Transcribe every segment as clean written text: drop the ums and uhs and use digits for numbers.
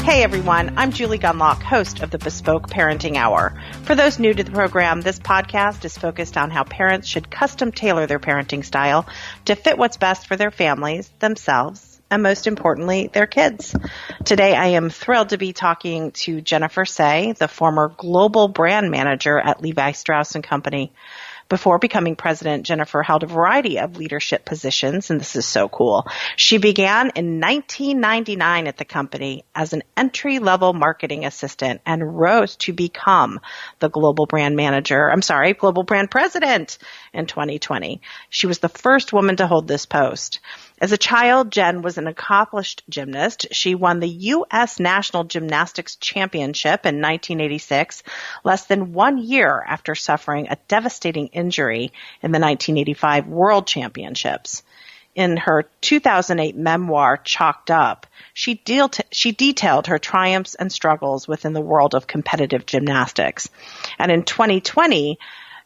Hey everyone, I'm Julie Gunlock, host of the Bespoke Parenting Hour. For those new to the program, this podcast is focused on how parents should custom tailor their parenting style to fit what's best for their families, themselves, and most importantly, their kids. Today, I am thrilled to be talking to Jennifer Sey, the former global brand manager at Levi Strauss and Co. Before becoming president, Jennifer held a variety of leadership positions, and this is so cool. She began in 1999 at the company as an entry-level marketing assistant and rose to become the global brand president in 2020. She was the first woman to hold this post. As a child, Jen was an accomplished gymnast. She won the U.S. National Gymnastics Championship in 1986, less than 1 year after suffering a devastating injury in the 1985 World Championships. In her 2008 memoir, Chalked Up, she detailed her triumphs and struggles within the world of competitive gymnastics. And in 2020,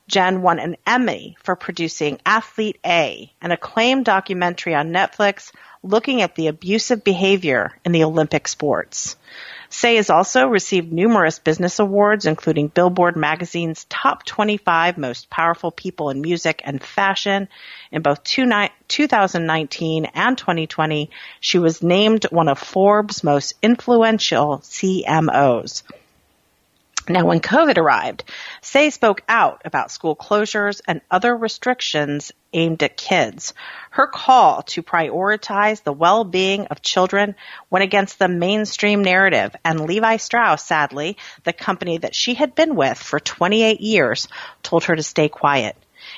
Jen won an Emmy for producing Athlete A, an acclaimed documentary on Netflix looking at the abusive behavior in the Olympic sports. Sey has also received numerous business awards, including Billboard magazine's top 25 most powerful people in music and fashion. In both 2019 and 2020, she was named one of Forbes' most influential CMOs. Now, when COVID arrived, Sey spoke out about school closures and other restrictions aimed at kids. Her call to prioritize the well-being of children went against the mainstream narrative, and Levi Strauss, sadly, the company that she had been with for 28 years, told her to stay quiet.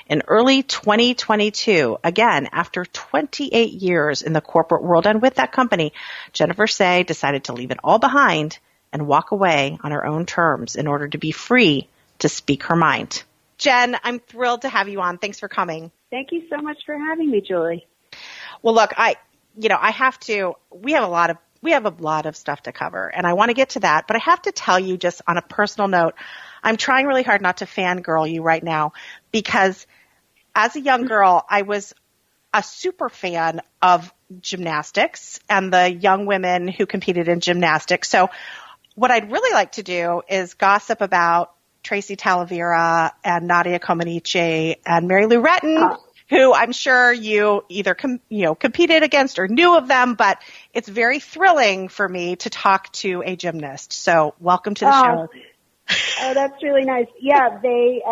In early 2022, again, after 28 years in the corporate world and with that company, Jennifer Sey decided to leave it all behind and walk away on her own terms in order to be free to speak her mind. Jen, I'm thrilled to have you on. Thanks for coming. Thank you so much for having me, Julie. Well, look, we have a lot of stuff to cover, and I want to get to that, but I have to tell you just on a personal note, I'm trying really hard not to fangirl you right now because as a young girl, I was a super fan of gymnastics and the young women who competed in gymnastics. So what I'd really like to do is gossip about Tracy Talavera and Nadia Comaneci and Mary Lou Retton, who I'm sure you either competed against or knew of them, but it's very thrilling for me to talk to a gymnast. So welcome to the show. Oh, that's really nice. Yeah, they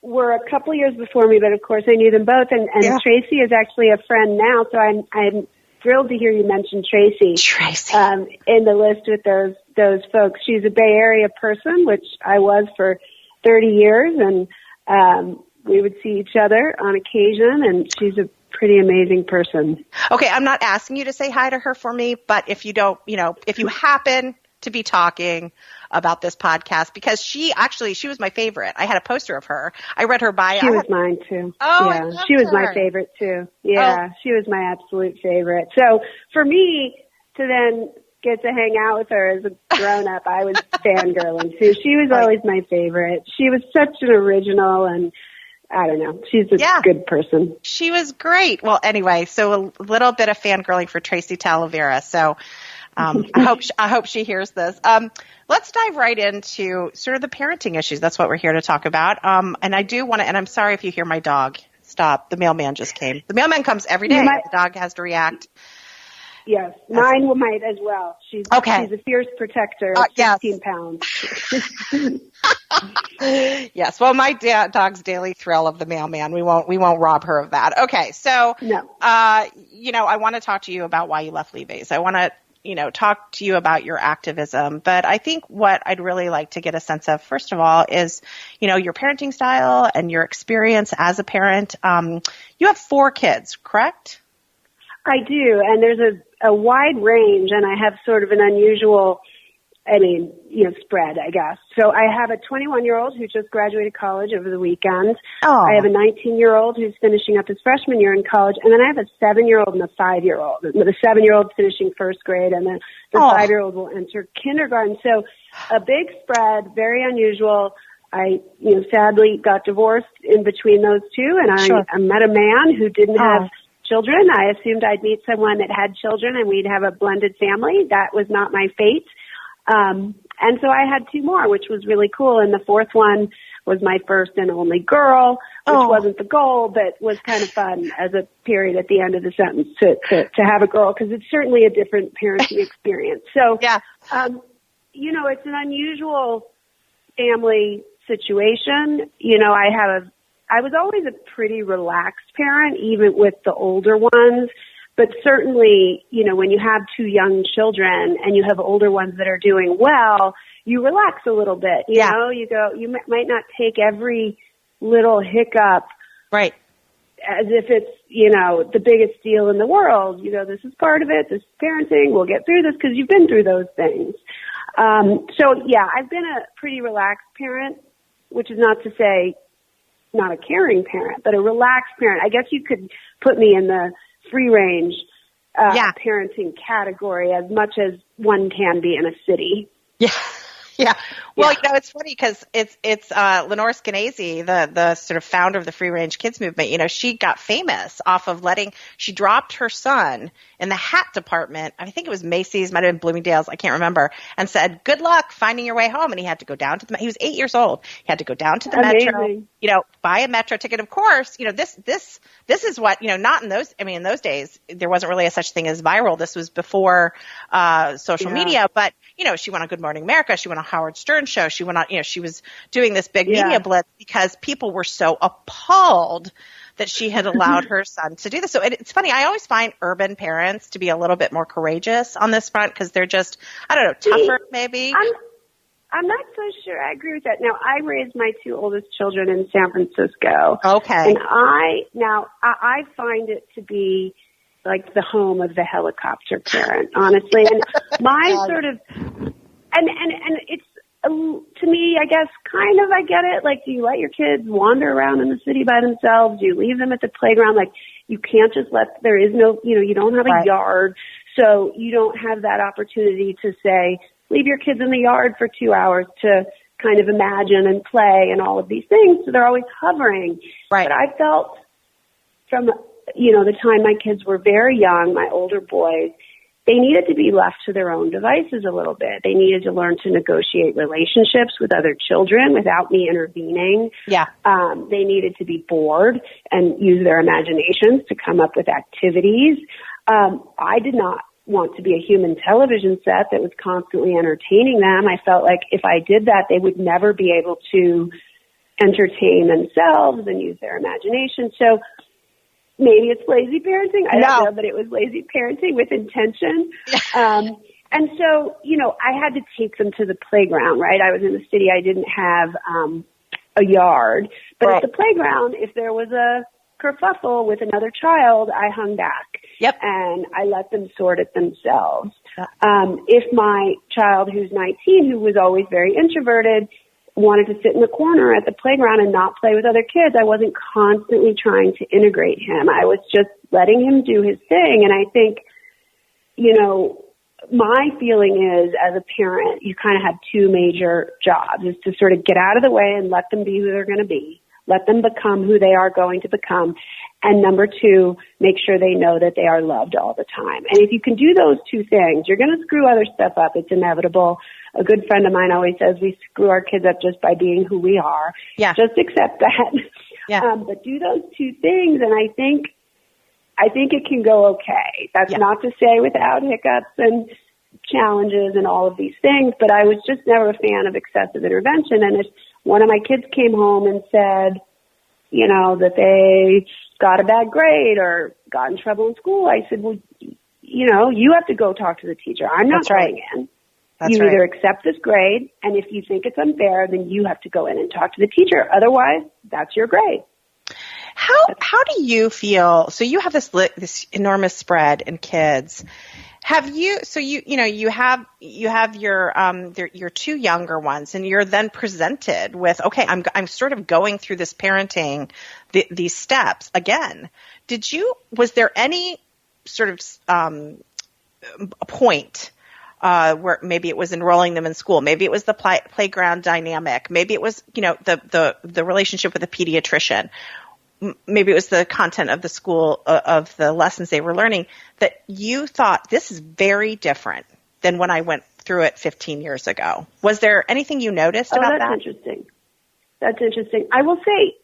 were a couple years before me, but of course I knew them both. And yeah. Tracy is actually a friend now, so I'm thrilled to hear you mention Tracy. In the list with those folks. She's a Bay Area person, which I was for 30 years, and we would see each other on occasion, and she's a pretty amazing person. Okay, I'm not asking you to say hi to her for me, but if you don't, if you happen to be talking about this podcast, because she was my favorite. I had a poster of her. I read her bio. She was mine too. Oh, yeah, she was my favorite too. Yeah, she was my absolute favorite. So for me to then get to hang out with her as a grown-up, I was fangirling too. She was always my favorite. She was such an original, and I don't know, she's a good person. She was great. Well, anyway, so a little bit of fangirling for Tracy Talavera. So I hope she hears this. Let's dive right into sort of the parenting issues. That's what we're here to talk about. And I do want to, and I'm sorry if you hear my dog. Stop. The mailman just came. The mailman comes every day. The dog has to react. Yes, mine might as well. She's a fierce protector. 15 pounds. Yes. Well, my dog's daily thrill of the mailman. We won't rob her of that. Okay. So, no. I want to talk to you about why you left Levi's. I want to, talk to you about your activism. But I think what I'd really like to get a sense of, first of all, is, your parenting style and your experience as a parent. You have 4 kids, correct? I do, and there's a wide range, and I have sort of an unusual, spread, I guess. So I have a 21-year-old who just graduated college over the weekend. Oh. I have a 19-year-old who's finishing up his freshman year in college, and then I have a 7-year-old and a 5-year-old. The 7-year-old finishing first grade, and the 5-year-old will enter kindergarten. So a big spread, very unusual. I, sadly got divorced in between those two, and I met a man who didn't have children. I assumed I'd meet someone that had children and we'd have a blended family. That was not my fate. And so I had two more, which was really cool. And the fourth one was my first and only girl, which wasn't the goal, but was kind of fun as a period at the end of the sentence to have a girl, because it's certainly a different parenting experience. So, you know, it's an unusual family situation. You know, I was always a pretty relaxed parent, even with the older ones. But certainly, you know, when you have two young children and you have older ones that are doing well, you relax a little bit. You know, you go, you might not take every little hiccup right as if it's, you know, the biggest deal in the world. You go, this is part of it. This is parenting. We'll get through this, because you've been through those things. So yeah, I've been a pretty relaxed parent, which is not to say not a caring parent, but a relaxed parent. I guess you could put me in the free range parenting category, as much as one can be in a city. Yeah. Well, you know, it's funny because it's Lenore Skenazy, the sort of founder of the free range kids movement. You know, she got famous off of she dropped her son in the hat department. I think it was Macy's, might have been Bloomingdale's, I can't remember, and said, "Good luck finding your way home." And he had to go down to he was 8 years old. He had to go down to the metro, you know, buy a metro ticket. Of course, you know, this is what, you know, not in those, I mean, in those days, there wasn't really a such thing as viral. This was before social media, but, you know, she went on Good Morning America. She went on Howard Stern show. She went on, you know, she was doing this big media blitz because people were so appalled that she had allowed her son to do this. So it's funny. I always find urban parents to be a little bit more courageous on this front, because they're just, I don't know, tougher maybe. I'm not so sure I agree with that. Now, I raised my two oldest children in San Francisco. Okay. And I find it to be like the home of the helicopter parent, honestly. And my sort of, and it's, to me, I guess, kind of, I get it. Like, do you let your kids wander around in the city by themselves? Do you leave them at the playground? Like, you can't just there is no, you know, you don't have a yard, so you don't have that opportunity to say, leave your kids in the yard for 2 hours to kind of imagine and play and all of these things. So they're always hovering. Right. But I felt from, you know, the time my kids were very young, my older boys, they needed to be left to their own devices a little bit. They needed to learn to negotiate relationships with other children without me intervening. Yeah. They needed to be bored and use their imaginations to come up with activities. I did not want to be a human television set that was constantly entertaining them. I felt like if I did that, they would never be able to entertain themselves and use their imagination. So maybe it's lazy parenting. I don't know, but it was lazy parenting with intention. And so, you know, I had to take them to the playground, right? I was in the city. I didn't have a yard. But at the playground, if there was a kerfuffle with another child, I hung back. Yep. And I let them sort it themselves. If my child, who's 19, who was always very introverted, wanted to sit in the corner at the playground and not play with other kids, I wasn't constantly trying to integrate him. I was just letting him do his thing. And I think, you know, my feeling is, as a parent, you kind of have two major jobs, is to sort of get out of the way and let them be who they're going to be. Let them become who they are going to become. And number two, make sure they know that they are loved all the time. And if you can do those two things, you're going to screw other stuff up. It's inevitable. A good friend of mine always says we screw our kids up just by being who we are. Yeah. Just accept that. Yeah. But do those two things, and I think it can go okay. That's not to say without hiccups and challenges and all of these things, but I was just never a fan of excessive intervention. And if one of my kids came home and said, you know, that they got a bad grade or got in trouble in school, I said, well, you know, you have to go talk to the teacher. I'm not going in. You either accept this grade, and if you think it's unfair, then you have to go in and talk to the teacher. Otherwise, that's your grade. How do you feel? So you have this enormous spread in kids. Have you? So you have your two younger ones, and you're then presented with, okay, I'm sort of going through this parenting, these steps again. Was there any sort of point where maybe it was enrolling them in school, maybe it was the playground dynamic, maybe it was, you know, the relationship with a pediatrician, maybe it was the content of the school, of the lessons they were learning, that you thought, this is very different than when I went through it 15 years ago. Was there anything you noticed about that? That's interesting. That's interesting. I will say,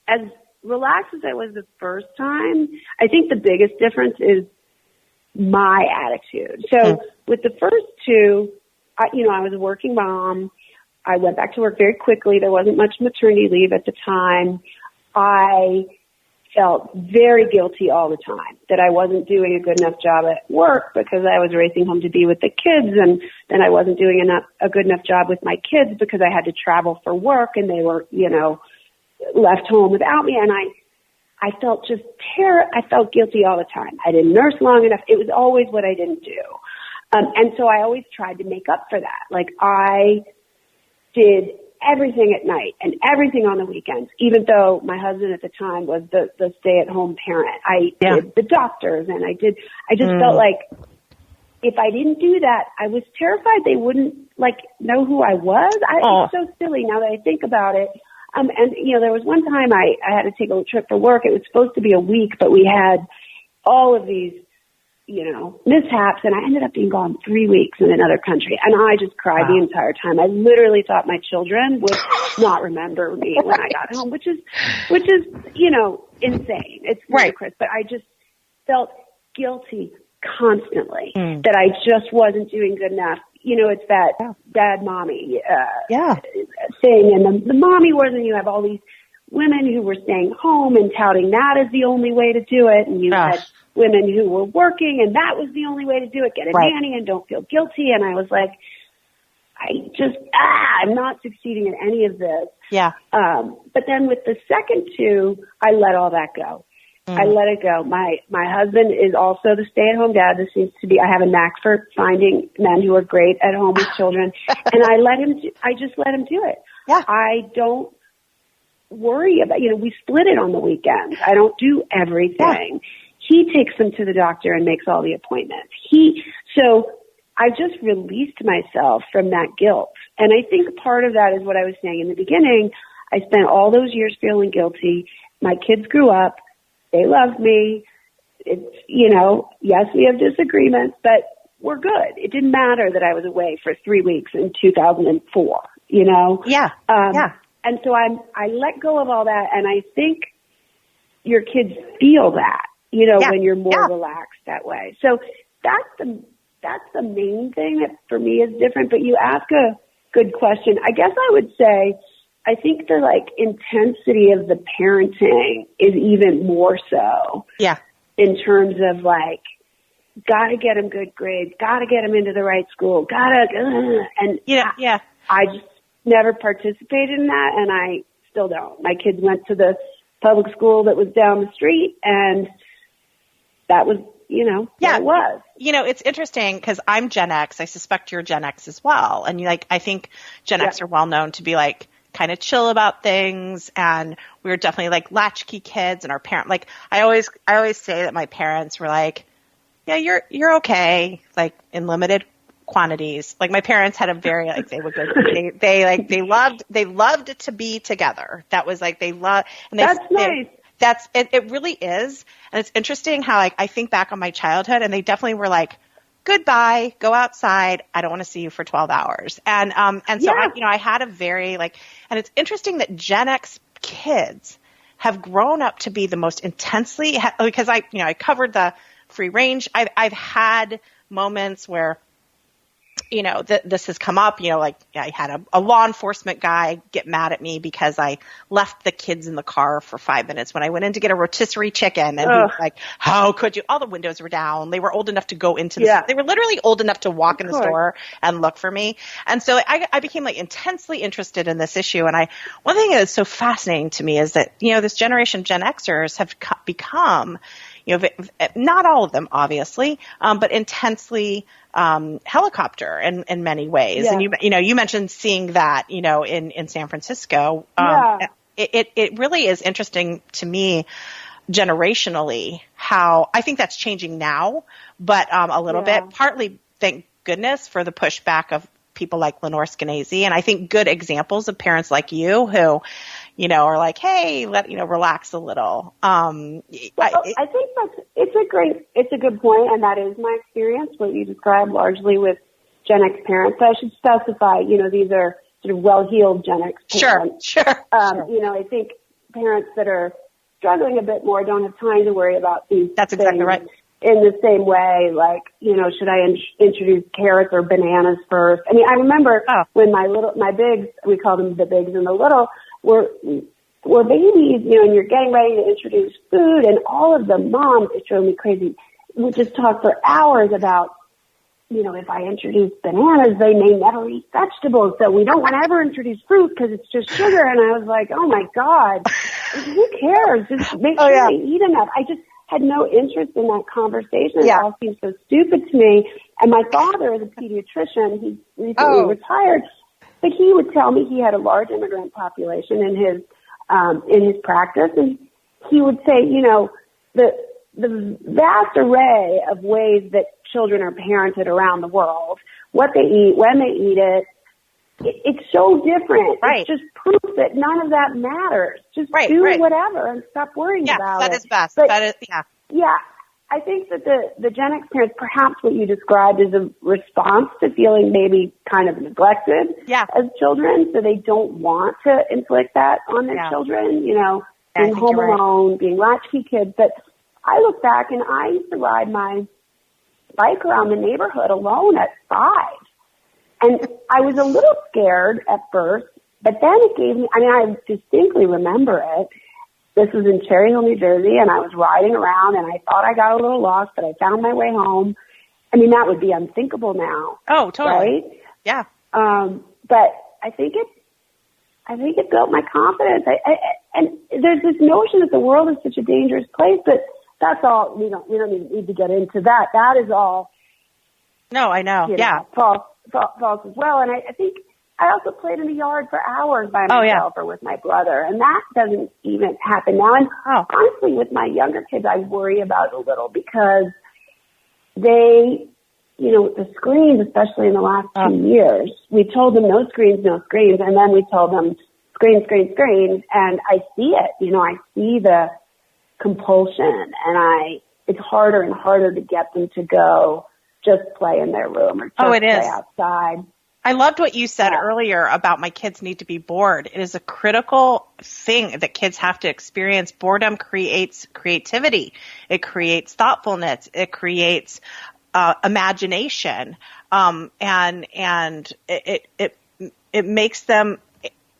as relaxed as I was the first time, I think the biggest difference is my attitude. So with the first two, I was a working mom. I went back to work very quickly. There wasn't much maternity leave at the time. I felt very guilty all the time that I wasn't doing a good enough job at work because I was racing home to be with the kids, and then I wasn't doing a good enough job with my kids because I had to travel for work and they were, left home without me. And I felt just I felt guilty all the time. I didn't nurse long enough. It was always what I didn't do. And so I always tried to make up for that. Like I did everything at night and everything on the weekends, even though my husband at the time was the stay-at-home parent. I did the doctors, and I just felt like if I didn't do that, I was terrified they wouldn't know who I was. It's so silly now that I think about it. And there was one time I had to take a trip for work. It was supposed to be a week, but we had all of these mishaps, and I ended up being gone 3 weeks in another country, and I just cried the entire time. I literally thought my children would not remember me when I got home, which is insane. It's ludicrous, but I just felt guilty constantly that I just wasn't doing good enough. It's that bad mommy thing, and the mommy wars, and you have all these women who were staying home and touting that as the only way to do it, and you had women who were working, and that was the only way to do it. Get a nanny and don't feel guilty. And I was like, I'm not succeeding in any of this. Yeah. But then with the second two, I let all that go. I let it go. My husband is also the stay-at-home dad. This seems to be, I have a knack for finding men who are great at home with children. And I just let him do it. Yeah. I don't worry about, we split it on the weekends. I don't do everything. Yeah. He takes them to the doctor and makes all the appointments. So I just released myself from that guilt. And I think part of that is what I was saying in the beginning. I spent all those years feeling guilty. My kids grew up. They love me. It's, yes, we have disagreements, but we're good. It didn't matter that I was away for 3 weeks in 2004, Yeah. And so I let go of all that. And I think your kids feel that. When you're more relaxed that way. So that's the main thing that for me is different. But you ask a good question. I guess I would say, I think the intensity of the parenting is even more so. Yeah. In terms of gotta get them good grades, gotta get them into the right school, and I just never participated in that, and I still don't. My kids went to the public school that was down the street, and that was, what it was. It's interesting because I'm Gen X. I suspect you're Gen X as well. And I think Gen X are well known to be kind of chill about things. And we were definitely latchkey kids, and our parent, I always say that my parents were yeah, you're okay. In limited quantities. My parents had a very, they would go, they loved to be together. That was they love, and that's nice. It really is. And it's interesting how I think back on my childhood, and they definitely were goodbye, go outside. I don't want to see you for 12 hours. And so I had a very and it's interesting that Gen X kids have grown up to be the most intensely, because I covered the free range. I've had moments where this has come up, I had a law enforcement guy get mad at me because I left the kids in the car for 5 minutes when I went in to get a rotisserie chicken. And he was like, how could you? All the windows were down. They were old enough to go into the, they were literally old enough to walk in the store and look for me. And so I became intensely interested in this issue. And one thing that is so fascinating to me is that, this generation Gen Xers have become, not all of them, obviously, but intensely helicopter in many ways. Yeah. And you mentioned seeing that, in San Francisco. It really is interesting to me generationally how I think that's changing now, but a little bit, partly thank goodness for the pushback of people like Lenore Skenazy. And I think good examples of parents like you who, or like, hey, relax a little. I think it's a good point, and that is my experience, what you described largely with Gen X parents. So I should specify, these are sort of well-heeled Gen X parents. Sure. I think parents that are struggling a bit more don't have time to worry about these That's exactly right. In the same way, like, should I introduce carrots or bananas first? I mean, I remember when my bigs, we call them the bigs and the little, were babies, and you're getting ready to introduce food, and all of the moms, it drove me crazy, would just talk for hours about, if I introduce bananas, they may never eat vegetables, so we don't want to ever introduce fruit because it's just sugar. And I was like, oh my God, who cares? Just make sure they eat enough. I just had no interest in that conversation. It all seemed so stupid to me. And my father is a pediatrician. He recently retired, but he would tell me he had a large immigrant population in his practice, and he would say, the vast array of ways that children are parented around the world, what they eat, when they eat it, it's so different. Right. It's just proof that none of that matters. Just do whatever and stop worrying about it. That is best. But, that is, yeah. I think that the Gen X parents, perhaps what you described is a response to feeling maybe kind of neglected as children, so they don't want to inflict that on their children, being home alone, being latchkey kids. But I look back and I used to ride my bike around the neighborhood alone at 5. And I was a little scared at first, but then it gave me, I distinctly remember it. This was in Cherry Hill, New Jersey, and I was riding around, and I thought I got a little lost, but I found my way home. That would be unthinkable now. Oh, totally. Right? Yeah. But I think it built my confidence. And there's this notion that the world is such a dangerous place, but that's all. We don't need to get into that. That is all. No, I know. False as well. And I think I also played in the yard for hours by myself or with my brother, and that doesn't even happen now. And honestly, with my younger kids, I worry about it a little because they, the screens, especially in the last 2 years, we told them no screens, and then we told them screens, and I see it. I see the compulsion, and it's harder and harder to get them to go just play in their room or just play outside. I loved what you said earlier about my kids need to be bored. It is a critical thing that kids have to experience. Boredom creates creativity. It creates thoughtfulness. It creates imagination. And it makes them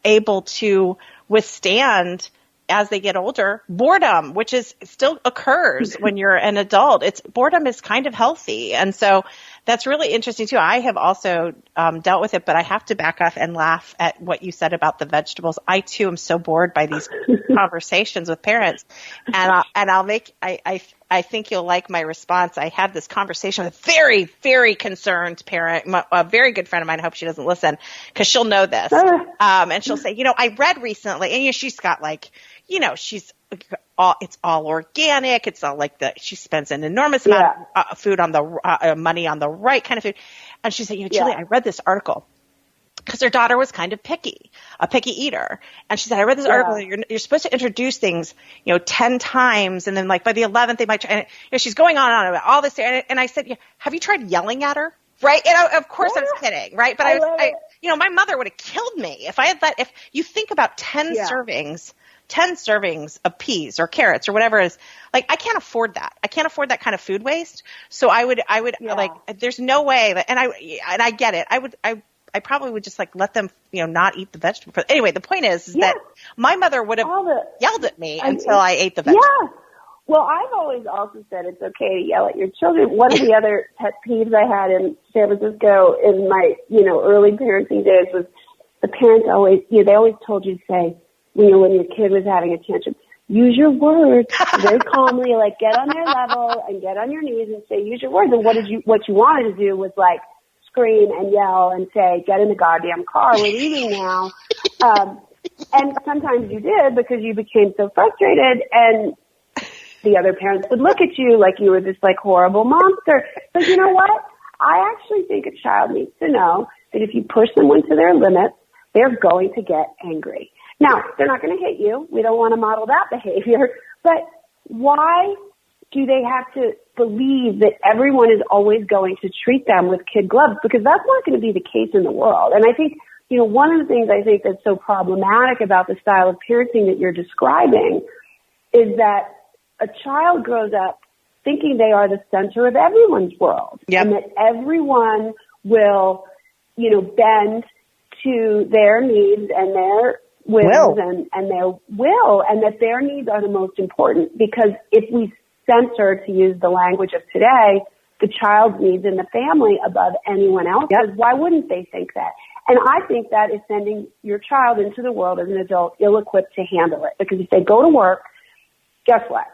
able to withstand, as they get older, boredom, which still occurs when you're an adult. Boredom is kind of healthy. And so that's really interesting too. I have also dealt with it, but I have to back off and laugh at what you said about the vegetables. I too am so bored by these conversations with parents, and I think you'll like my response. I had this conversation with a very, very concerned parent, a very good friend of mine. I hope she doesn't listen because she'll know this. And she'll say, I read recently, and she's got it's all organic. It's all she spends an enormous amount of food on the money on the right kind of food. And she said, Julie, I read this article because her daughter was kind of a picky eater. And she said, I read this article that you're supposed to introduce things, 10 times. And then by the 11th, they might try. And she's going on and on about all this. And I said, have you tried yelling at her? Right. And of course I was kidding. Right. But my mother would have killed me if I had that. If you think about 10 servings of peas or carrots or whatever it is, I can't afford that. I can't afford that kind of food waste. So I would there's no way that, and I get it. I probably would just let them, not eat the vegetable. But anyway, the point is that my mother would have yelled at me until I ate the vegetable. Yeah. Well, I've always also said it's okay to yell at your children. One of the other pet peeves I had in San Francisco in my, early parenting days was the parents always, they always told you to say, when your kid was having a tantrum, use your words very calmly, get on their level and get on your knees and say, use your words. And what you wanted to do was scream and yell and say, get in the goddamn car, we're leaving now. And sometimes you did because you became so frustrated, and the other parents would look at you like you were this horrible monster. But you know what? I actually think a child needs to know that if you push someone to their limits, they're going to get angry. Now, they're not going to hit you. We don't want to model that behavior. But why do they have to believe that everyone is always going to treat them with kid gloves? Because that's not going to be the case in the world. And I think, one of the things I think that's so problematic about the style of parenting that you're describing is that a child grows up thinking they are the center of everyone's world. Yep. And that everyone will, bend to their needs and their wills and their will, and that their needs are the most important. Because if we center, to use the language of today, the child's needs in the family above anyone else's, why wouldn't they think that? And I think that is sending your child into the world as an adult ill-equipped to handle it. Because if they go to work, guess what?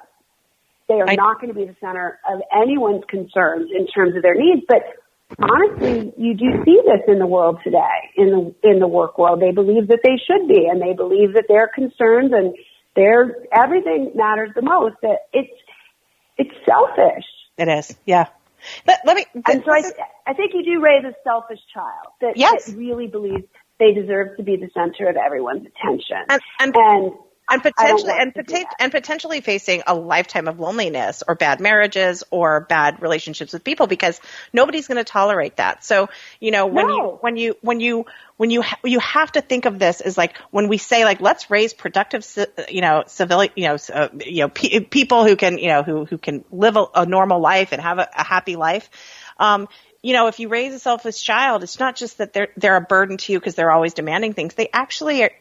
They are not going to be the center of anyone's concerns in terms of their needs. But honestly, you do see this in the world today, in the work world. They believe that they should be, and they believe that their concerns and their everything matters the most. That it's selfish. It is, yeah. I think you do raise a selfish child that really believes they deserve to be the center of everyone's attention. And potentially facing a lifetime of loneliness or bad marriages or bad relationships with people, because nobody's going to tolerate that. So, when you have to think of this as like, when we say like, let's raise productive, people who can, who can live a normal life and have a happy life. If you raise a selfish child, it's not just that they're a burden to you because they're always demanding things. They actually are,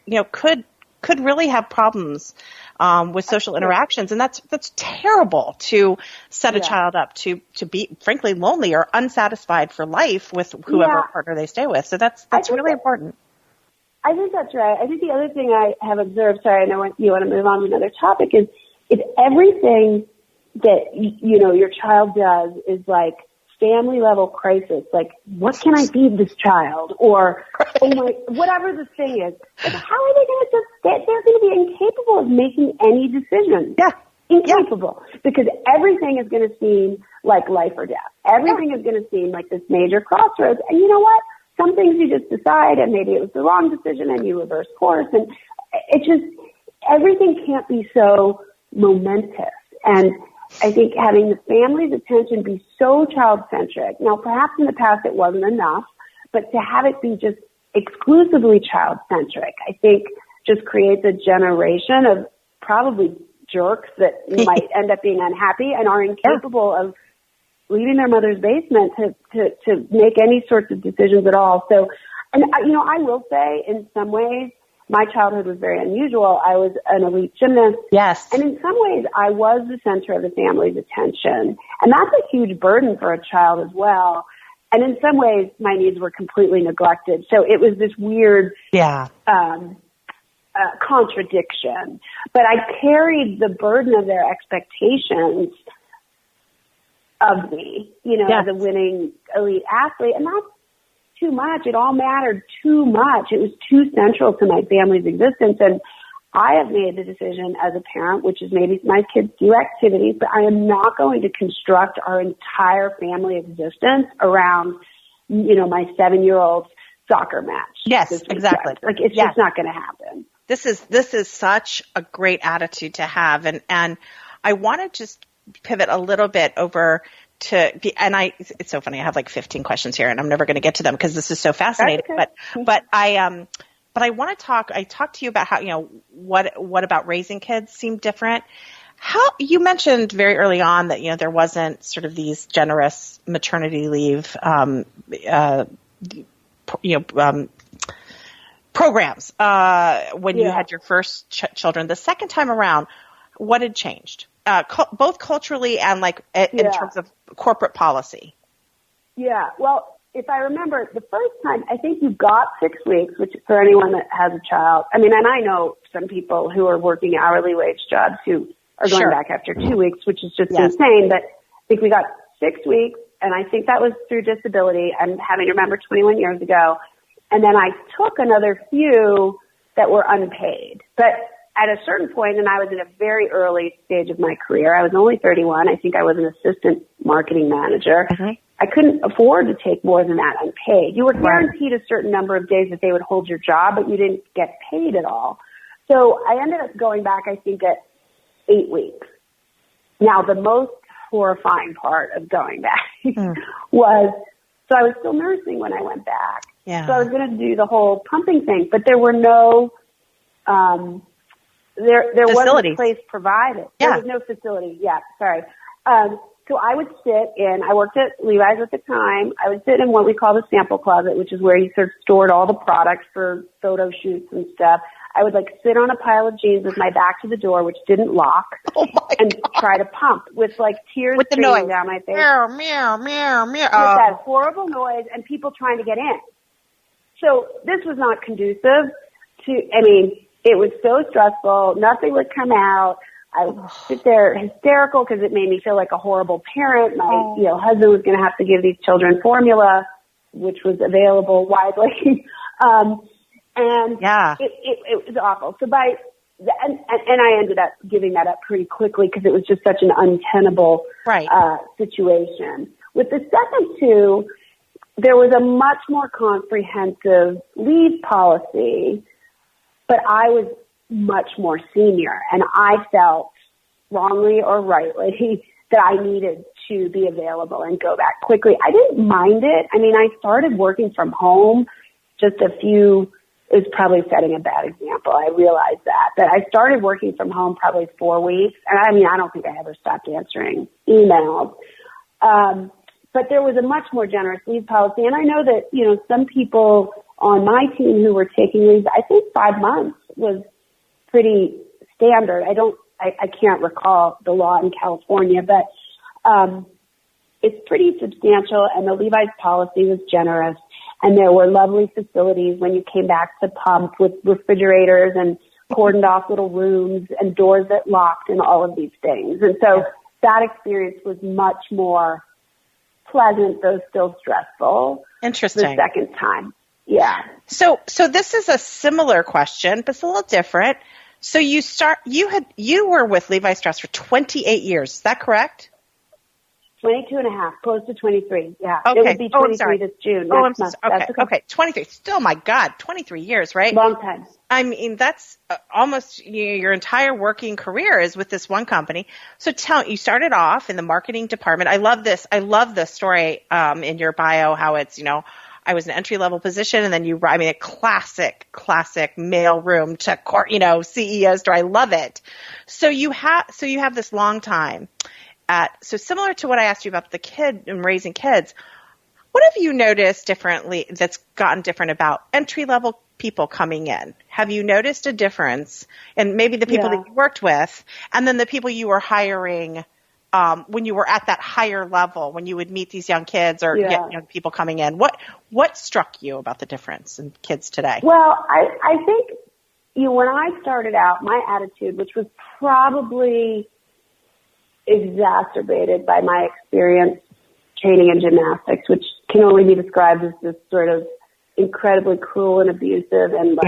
could really have problems with social interactions, and that's terrible to set a child up to be frankly lonely or unsatisfied for life with whoever partner they stay with. So that's really important. I think that's right. I think the other thing I have observed, sorry, I know you want to move on to another topic, is everything that your child does is like family level crisis, like, what can I feed this child? Or, whatever the thing is. Like, how are they going to they're going to be incapable of making any decisions. Yeah. Incapable. Because everything is going to seem like life or death. Everything is going to seem like this major crossroads. And you know what? Some things you just decide, and maybe it was the wrong decision and you reverse course. And it just, everything can't be so momentous. And I think having the family's attention be so child-centric, now perhaps in the past it wasn't enough, but to have it be just exclusively child-centric, I think just creates a generation of probably jerks that might end up being unhappy and are incapable of leaving their mother's basement to make any sorts of decisions at all. So, and I will say in some ways, my childhood was very unusual. I was an elite gymnast. Yes. And in some ways, I was the center of the family's attention. And that's a huge burden for a child as well. And in some ways, my needs were completely neglected. So it was this weird contradiction. But I carried the burden of their expectations of me, as a winning elite athlete. And that's too much. It all mattered too much. It was too central to my family's existence. And I have made the decision as a parent, which is maybe my kids do activities, but I am not going to construct our entire family existence around, my 7-year-old soccer match. Yes, exactly. Like, it's just not going to happen. This is such a great attitude to have. And I want to just pivot a little bit over it's so funny. I have like 15 questions here and I'm never going to get to them because this is so fascinating. Okay. But I want to I talked to you about how, what about raising kids seemed different. How you mentioned very early on that, there wasn't sort of these generous maternity leave, programs, when you had your first children. The second time around, what had changed? Both culturally and in terms of corporate policy. Yeah. Well, if I remember the first time, I think you got 6 weeks, which for anyone that has a child, and I know some people who are working hourly wage jobs who are going back after 2 weeks, which is just insane. But I think we got 6 weeks, and I think that was through disability. I'm having to remember 21 years ago. And then I took another few that were unpaid. But at a certain point, and I was in a very early stage of my career, I was only 31. I think I was an assistant marketing manager. Mm-hmm. I couldn't afford to take more than that unpaid. You were guaranteed a certain number of days that they would hold your job, but you didn't get paid at all. So I ended up going back, I think, at 8 weeks. Now, the most horrifying part of going back was, so I was still nursing when I went back. Yeah. So I was going to do the whole pumping thing, but there were no, there wasn't a place provided. Yeah. There was no facility. Yeah, sorry. So I would sit in, I worked at Levi's at the time. I would sit in what we call the sample closet, which is where you sort of stored all the products for photo shoots and stuff. I would sit on a pile of jeans with my back to the door, which didn't lock, and try to pump with tears streaming down my face. Meow, meow, meow, meow. With that horrible noise and people trying to get in. So this was not conducive to, it was so stressful. Nothing would come out. I would sit there hysterical because it made me feel like a horrible parent. My husband was going to have to give these children formula, which was available widely. It was awful. So and I ended up giving that up pretty quickly because it was just such an untenable situation. With the second two, there was a much more comprehensive leave policy, but I was much more senior, and I felt, wrongly or rightly, that I needed to be available and go back quickly. I didn't mind it. I started working from home it was probably setting a bad example. I realized that I started working from home probably 4 weeks, and I don't think I ever stopped answering emails. But there was a much more generous leave policy, and I know that, some people on my team who were taking leave, I think 5 months was pretty standard. I can't recall the law in California, but it's pretty substantial, and the Levi's policy was generous, and there were lovely facilities when you came back to pump with refrigerators and cordoned off little rooms and doors that locked and all of these things. And so that experience was much more pleasant, though still stressful. Interesting. The second time. Yeah. So this is a similar question, but it's a little different. So you were with Levi Strauss for 28 years. Is that correct? 22 and a half, close to 23. Yeah. Okay. It would be 23 this June. Okay. 23. Still, my God, 23 years, right? Long time. That's almost your entire working career is with this one company. So you started off in the marketing department. I love this. I love the story in your bio, how it's, I was an entry-level position, and then a classic mail-room to court, CEO story. I love it. So you have this long time. So similar to what I asked you about the kid and raising kids, what have you noticed differently that's gotten different about entry-level people coming in? Have you noticed a difference in maybe the people that you worked with and then the people you were hiring when you were at that higher level, when you would meet these young kids or get young people coming in? What struck you about the difference in kids today? Well, I think, when I started out, my attitude, which was probably exacerbated by my experience training in gymnastics, which can only be described as this sort of incredibly cruel and abusive and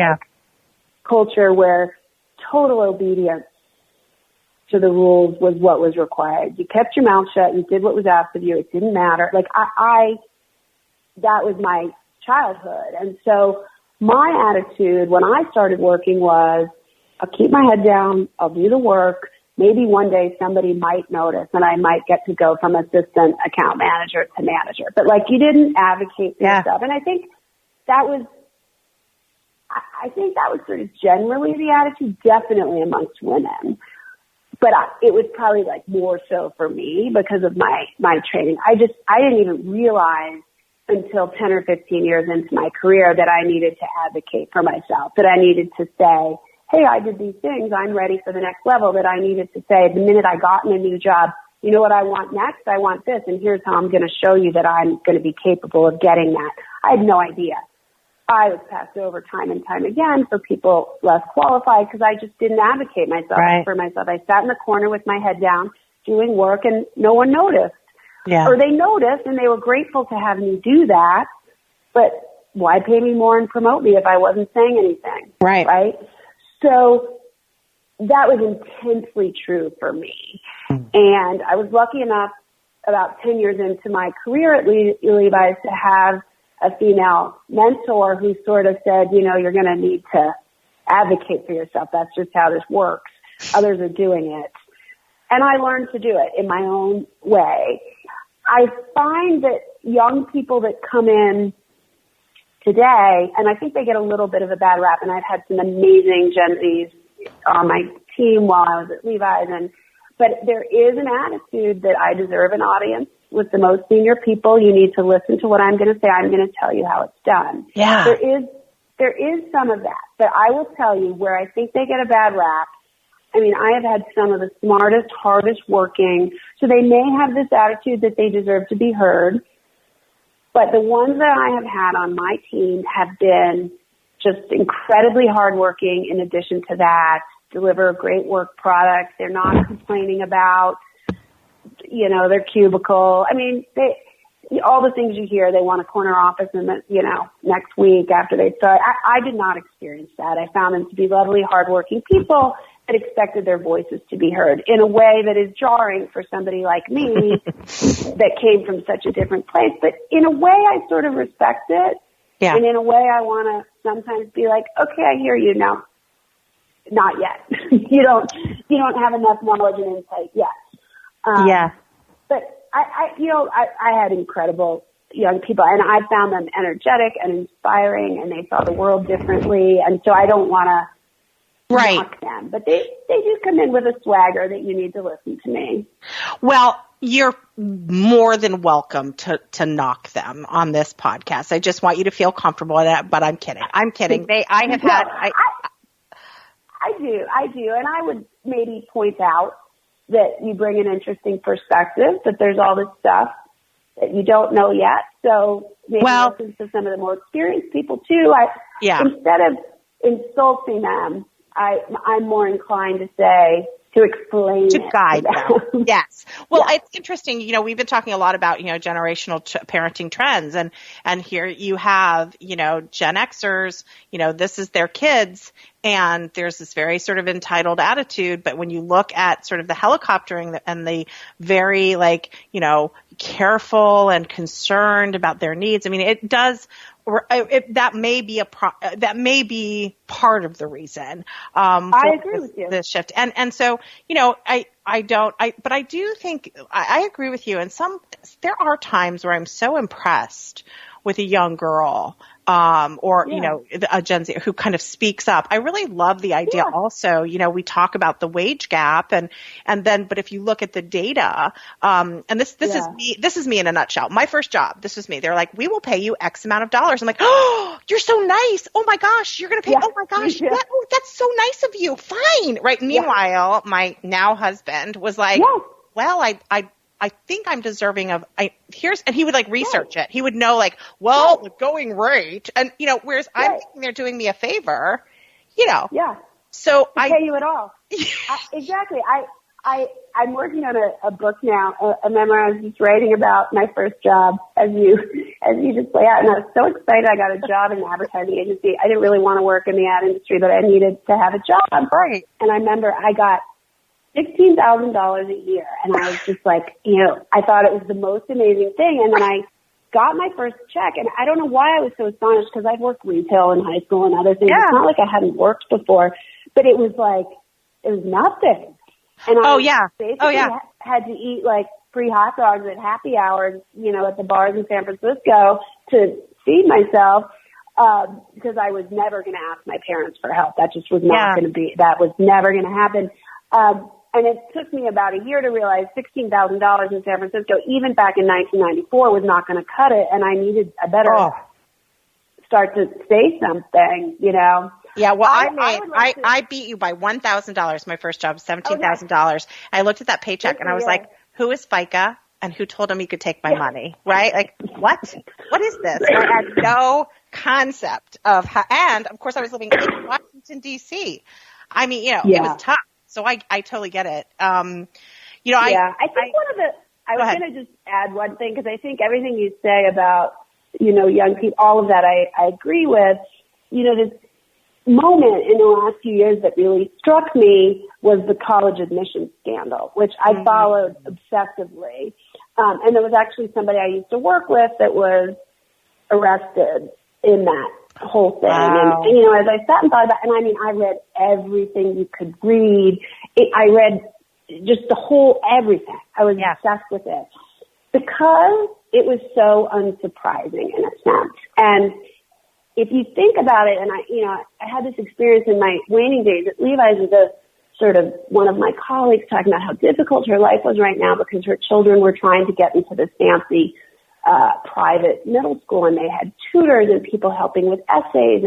culture where total obedience to the rules was what was required. You kept your mouth shut. You did what was asked of you. It didn't matter. That was my childhood. And so my attitude when I started working was, I'll keep my head down. I'll do the work. Maybe one day somebody might notice and I might get to go from assistant account manager to manager. But you didn't advocate for yourself. And I think that was sort of generally the attitude, definitely amongst women. But it was probably more so for me because of my training. I didn't even realize until 10 or 15 years into my career that I needed to advocate for myself, that I needed to say, hey, I did these things, I'm ready for the next level, that I needed to say the minute I got in a new job, you know what I want next? I want this, and here's how I'm going to show you that I'm going to be capable of getting that. I had no idea. I was passed over time and time again for people less qualified because I just didn't advocate for myself. I sat in the corner with my head down doing work and no one noticed. Yeah. Or they noticed and they were grateful to have me do that, but why pay me more and promote me if I wasn't saying anything? Right? So that was intensely true for me. And I was lucky enough about 10 years into my career at Levi's to have a female mentor who sort of said, you're going to need to advocate for yourself. That's just how this works. Others are doing it. And I learned to do it in my own way. I find that young people that come in today, and I think they get a little bit of a bad rap, and I've had some amazing Gen Zs on my team while I was at Levi's, but there is an attitude that I deserve an audience with the most senior people. You need to listen to what I'm going to say. I'm going to tell you how it's done. Yeah. There is some of that, but I will tell you where I think they get a bad rap. I mean, I have had some of the smartest, hardest working, so they may have this attitude that they deserve to be heard, but the ones that I have had on my team have been just incredibly hardworking. In addition to that, deliver a great work product. They're not complaining about, their cubicle. I mean, all the things you hear, they want a corner office and next week after they start. I did not experience that. I found them to be lovely, hardworking people that expected their voices to be heard in a way that is jarring for somebody like me that came from such a different place. But in a way, I sort of respect it. Yeah. And in a way, I want to sometimes be like, okay, I hear you now. Not yet. You don't have enough knowledge and insight yet. But I had incredible young people, and I found them energetic and inspiring, and they saw the world differently. And so I don't want to knock them, but they do come in with a swagger that you need to listen to me. Well, you're more than welcome to knock them on this podcast. I just want you to feel comfortable in it, but I'm kidding. I do. And I would maybe point out that you bring an interesting perspective, that there's all this stuff that you don't know yet. So maybe listen to some of the more experienced people too. Instead of insulting them, I'm more inclined to say, to explain to guide them. Yes. Well, It's interesting. We've been talking a lot about, generational parenting trends, and here you have, Gen Xers, this is their kids, and there's this very sort of entitled attitude. But when you look at sort of the helicoptering and the very careful and concerned about their needs, I mean, it does. That may be part of the reason. I agree with you. This shift, and so but I do think I agree with you. And there are times where I'm so impressed with a young girl, a Gen Z who kind of speaks up. I really love the idea. Also, we talk about the wage gap, and then, but if you look at the data, and this is me in a nutshell. My first job, this was me. They're like, we will pay you X amount of dollars. I'm like, oh, you're so nice. Oh my gosh, you're going to pay. Oh my gosh, oh, that's so nice of you. Fine, right? Meanwhile, my now husband was like, well, I think I'm deserving of, and he would research it. He would know the going rate. And, whereas I'm thinking they're doing me a favor, So I pay you at all. Exactly. I'm working on a book now, a memoir I was just writing about my first job as you just lay out. And I was so excited. I got a job in an advertising agency. I didn't really want to work in the ad industry, but I needed to have a job. Right. And I remember I got $16,000 a year. And I was just like, I thought it was the most amazing thing. And then I got my first check, and I don't know why I was so astonished, because I'd worked retail in high school and other things. Yeah. It's not like I hadn't worked before, but it was nothing. And I basically had to eat free hot dogs at happy hours, at the bars in San Francisco to feed myself, because I was never going to ask my parents for help. That just was not going to be, that was never going to happen. And it took me about a year to realize $16,000 in San Francisco, even back in 1994, was not going to cut it. And I needed a better start to say something, Yeah, well, I beat you by $1,000. My first job was $17,000. I looked at that paycheck and I was like, who is FICA and who told him you could take my money, right? What is this? I had no concept of how, and of course I was living in Washington, D.C. I mean, it was tough. So I totally get it. I think I was going to just add one thing, because I think everything you say about, young people, all of that I agree with. This moment in the last few years that really struck me was the college admissions scandal, which I followed obsessively. And there was actually somebody I used to work with that was arrested in that whole thing. Wow. And, as I sat and thought about, and I mean, I read everything you could read. I read just the whole everything. I was obsessed with it because it was so unsurprising in a sense. And if you think about it, and I had this experience in my waning days at Levi's with sort of one of my colleagues talking about how difficult her life was right now because her children were trying to get into this fancy private middle school, and they had tutors and people helping with essays,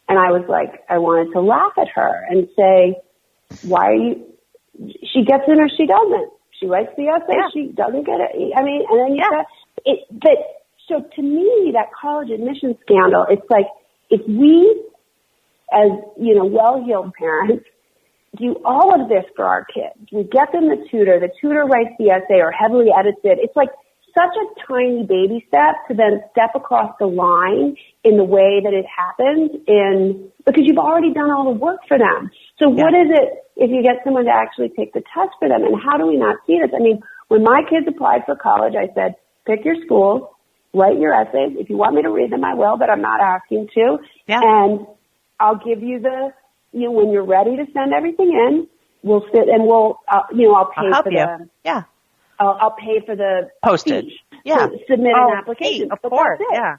and I was like, I wanted to laugh at her and say, why are you, she gets in or she doesn't. She writes the essay, she doesn't get it. I mean, and then but so to me, that college admission scandal, it's like, if we as, well-heeled parents do all of this for our kids, we get them the tutor writes the essay or heavily edits it, it's like such a tiny baby step to then step across the line in the way that it happens because you've already done all the work for them. So what is it if you get someone to actually take the test for them? And how do we not see this? I mean, when my kids applied for college, I said, pick your school, write your essays. If you want me to read them, I will, but I'm not asking to. Yeah. And I'll give you when you're ready to send everything in, we'll sit and I'll pay for the, I'll pay for the postage. To submit an application. Of course. Yeah.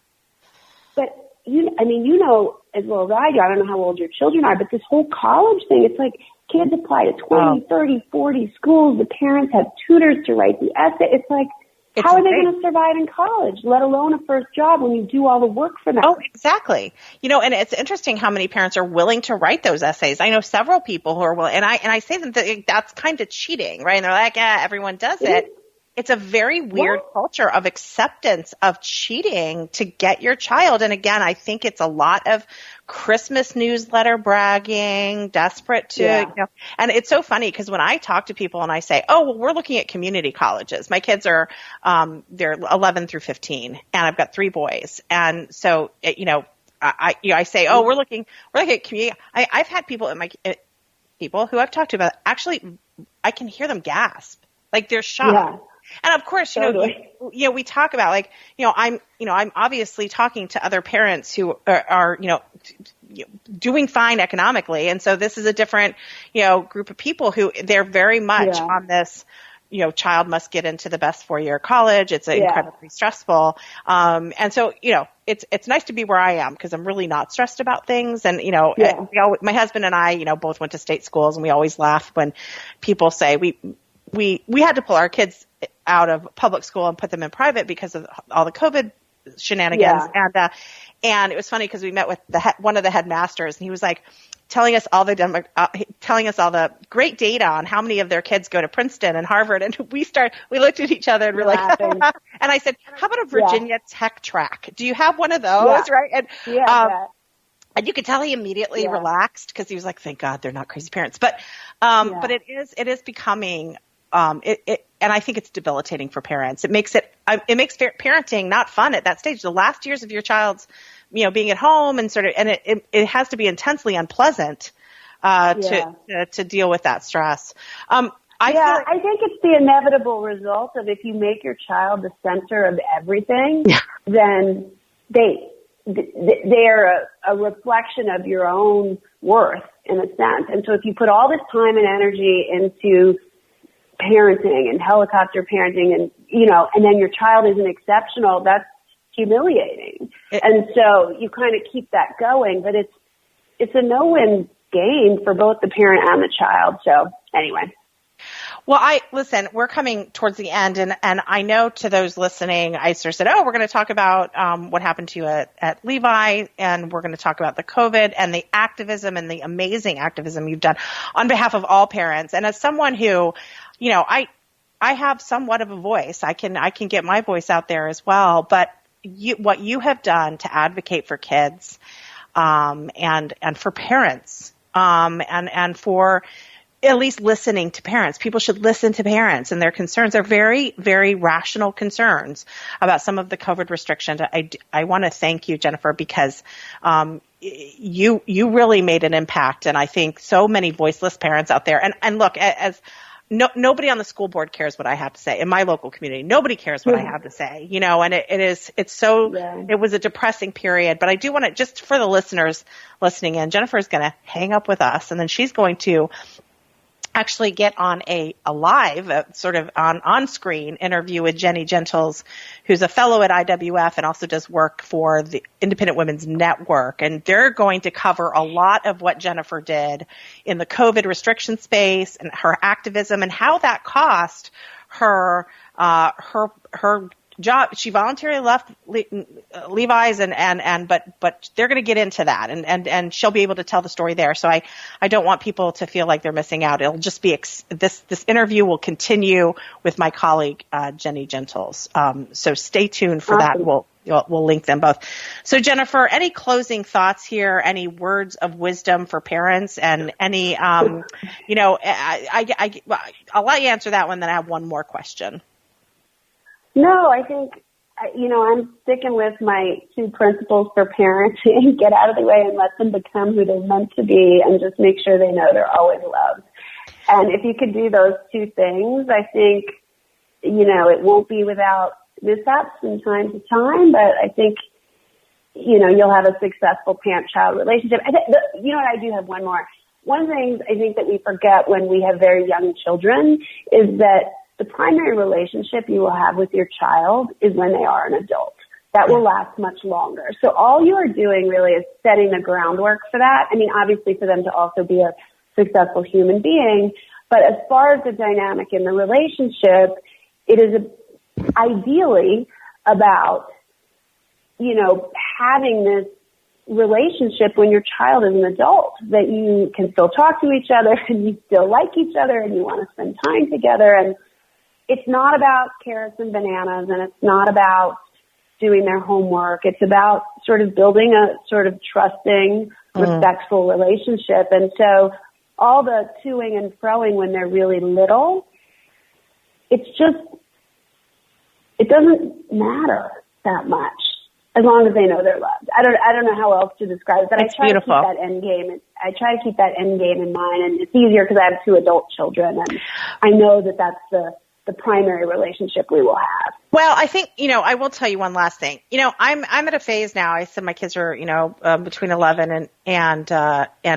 But as well as I do, I don't know how old your children are, but this whole college thing, it's like kids apply to 20, 30, 40 schools. The parents have tutors to write the essay. It's like, how are they going to survive in college, let alone a first job when you do all the work for them? Oh, exactly. And it's interesting how many parents are willing to write those essays. I know several people who are willing, and I say that that's kind of cheating, right? And they're like, everyone does it. It's a very weird culture of acceptance of cheating to get your child. And again, I think it's a lot of Christmas newsletter bragging, desperate to, and it's so funny because when I talk to people and I say, we're looking at community colleges. My kids are, they're 11 through 15 and I've got 3 boys. And so, I say, we're looking at community. I've had people people who I've talked to about, actually, I can hear them gasp. Like they're shocked. Yeah. And of course, we talk about I'm obviously talking to other parents who are doing fine economically. And so this is a different, group of people who they're very much on this, child must get into the best 4-year college. It's incredibly stressful. And so, it's nice to be where I am because I'm really not stressed about things. And, my husband and I, both went to state schools, and we always laugh when people say we had to pull our kids out of public school and put them in private because of all the COVID shenanigans. Yeah. And it was funny because we met with one of the headmasters, and he was like telling us all the great data on how many of their kids go to Princeton and Harvard. And we looked at each other and we're like, and I said, how about a Virginia Tech track? Do you have one of those? Right. And, and you could tell he immediately relaxed because he was like, thank God they're not crazy parents. But it is becoming, and I think it's debilitating for parents. It makes parenting not fun at that stage. The last years of your child's, being at home and it has to be intensely unpleasant, to deal with that stress. I think it's the inevitable result of if you make your child the center of everything, then they're a reflection of your own worth in a sense. And so if you put all this time and energy into parenting and helicopter parenting and then your child isn't exceptional, that's humiliating. And so you kind of keep that going, but it's a no-win game for both the parent and the child. So anyway. Well, listen, we're coming towards the end, and I know to those listening, I sort of said, we're going to talk about what happened to you at Levi, and we're going to talk about the COVID and the activism and the amazing activism you've done on behalf of all parents. And as someone who, I have somewhat of a voice, I can get my voice out there as well, but what you have done to advocate for kids, and for parents, and for at least listening to parents. People should listen to parents and their concerns. They're very, very rational concerns about some of the COVID restrictions. I want to thank you, Jennifer, because you really made an impact. And I think so many voiceless parents out there. And look, as nobody on the school board cares what I have to say. In my local community, nobody cares what I have to say, and it was a depressing period. But I do want to, just for the listeners listening in, Jennifer is going to hang up with us, and then she's going to actually get on a live, sort of on-screen interview with Jenny Gentles, who's a fellow at IWF and also does work for the Independent Women's Network. And they're going to cover a lot of what Jennifer did in the COVID restriction space and her activism and how that cost her job. She voluntarily left Levi's but they're going to get into that and she'll be able to tell the story there. So I don't want people to feel like they're missing out. It'll just be, this interview will continue with my colleague, Jenny Gentles. So stay tuned for that. We'll link them both. So Jennifer, any closing thoughts here? Any words of wisdom for parents and any, I'll let you answer that one. Then I have one more question. No, I think, I'm sticking with my 2 principles for parenting. Get out of the way and let them become who they're meant to be, and just make sure they know they're always loved. And if you could do those 2 things, I think, it won't be without mishaps from time to time, but I think, you'll have a successful parent-child relationship. I do have one more. One of the things I think that we forget when we have very young children is that the primary relationship you will have with your child is when they are an adult. That will last much longer. So all you are doing really is setting the groundwork for that. I mean, obviously for them to also be a successful human being, but as far as the dynamic in the relationship, it is ideally about, having this relationship when your child is an adult, that you can still talk to each other and you still like each other and you want to spend time together. And it's not about carrots and bananas, and it's not about doing their homework. It's about sort of building a sort of trusting, respectful relationship. And so all the toing and froing when they're really little, it doesn't matter that much as long as they know they're loved. I don't know how else to describe it, but I try to keep that end game. I try to keep that end game in mind, and it's easier because I have 2 adult children, and I know that that's the primary relationship we will have. Well, I think, I will tell you one last thing. I'm at a phase now. I said my kids are, between 11 and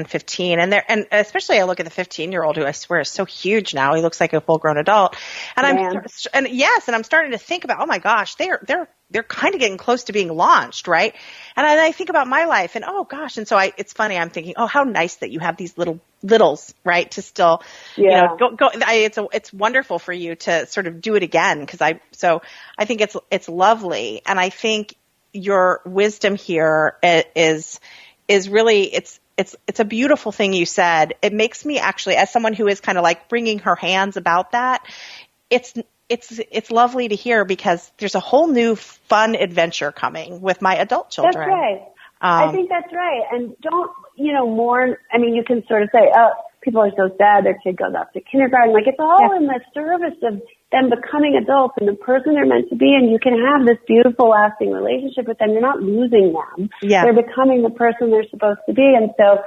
15. And especially I look at the 15-year-old who I swear is so huge now. He looks like a full-grown adult. And I'm starting to think about, oh my gosh, they're kind of getting close to being launched, right? And I think about my life and, oh gosh. And so it's funny. I'm thinking, oh, how nice that you have these littles, right? To still, go. It's wonderful for you to sort of do it again. So I think it's lovely. And I think your wisdom here is really, it's a beautiful thing you said. It makes me actually, as someone who is kind of like wringing her hands about that, it's lovely to hear, because there's a whole new fun adventure coming with my adult children. That's right. I think that's right. And don't, mourn. I mean, you can sort of say, oh, people are so sad their kid goes off to kindergarten. Like, it's all in the service of them becoming adults and the person they're meant to be. And you can have this beautiful, lasting relationship with them. You're not losing them. Yeah. They're becoming the person they're supposed to be. And so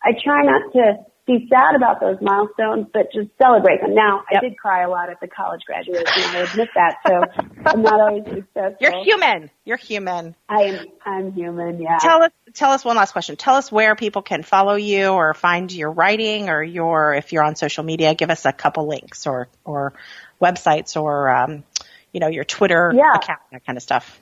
I try not to be sad about those milestones, but just celebrate them. Now, I did cry a lot at the college graduation. I admit that. So I'm not always successful. You're human. I'm human. Yeah. Tell us one last question. Tell us where people can follow you or find your writing, or if you're on social media, give us a couple links or websites or, your Twitter account, that kind of stuff.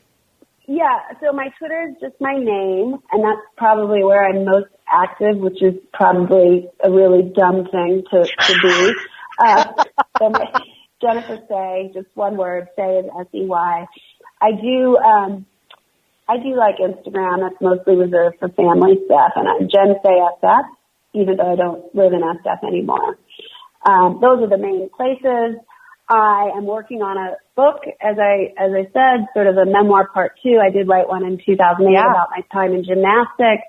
Yeah, so my Twitter is just my name, and that's probably where I'm most active, which is probably a really dumb thing to be. So Jennifer Sey, just one word, Sey is S-E-Y. I do like Instagram. That's mostly reserved for family stuff, and I'm Jen Sey SF, even though I don't live in SF anymore. Those are the main places. I am working on a book, as I said, sort of a memoir part 2. I did write one in 2008 about my time in gymnastics,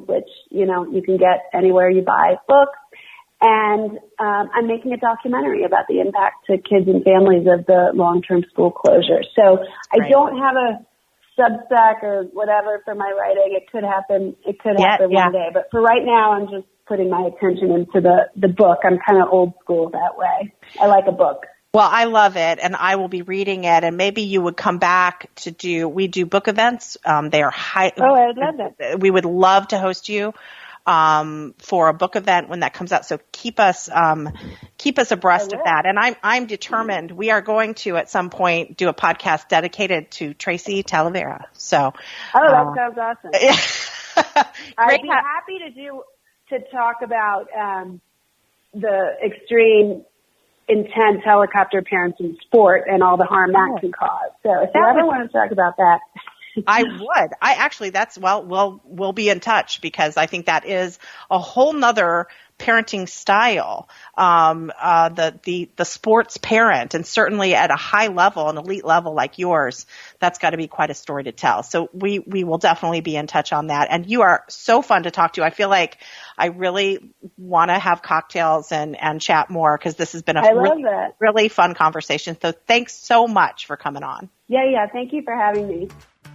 which, you can get anywhere you buy books. And I'm making a documentary about the impact to kids and families of the long-term school closure. So I don't have a Substack or whatever for my writing. It could happen. It could happen one day. But for right now, I'm just putting my attention into the book. I'm kind of old school that way. I like a book. Well, I love it, and I will be reading it, and maybe you would come back we do book events. They are high. Oh, I would love that. We would love to host you for a book event when that comes out. So keep us abreast of that. And I'm determined. We are going to at some point do a podcast dedicated to Tracy Talavera. So, that sounds awesome. I'd be happy to talk about the extreme, intense helicopter parenting sport and all the harm that can cause. So if you ever want to talk about that. I would. We'll be in touch because I think that is a whole nother parenting style, the sports parent, and certainly at a high level, an elite level like yours, that's got to be quite a story to tell. So we will definitely be in touch on that. And you are so fun to talk to. I feel like I really want to have cocktails and chat more because this has been a really fun conversation. So thanks so much for coming on. Yeah. Thank you for having me.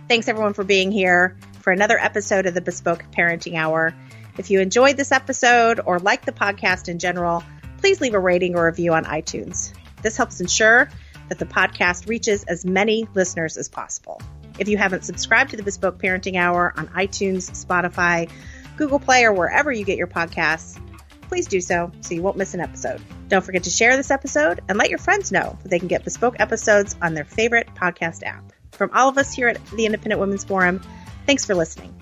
Thanks everyone for being here for another episode of the Bespoke Parenting Hour. If you enjoyed this episode or like the podcast in general, please leave a rating or review on iTunes. This helps ensure that the podcast reaches as many listeners as possible. If you haven't subscribed to the Bespoke Parenting Hour on iTunes, Spotify, Google Play, or wherever you get your podcasts, please do so you won't miss an episode. Don't forget to share this episode and let your friends know that they can get Bespoke episodes on their favorite podcast app. From all of us here at the Independent Women's Forum, thanks for listening.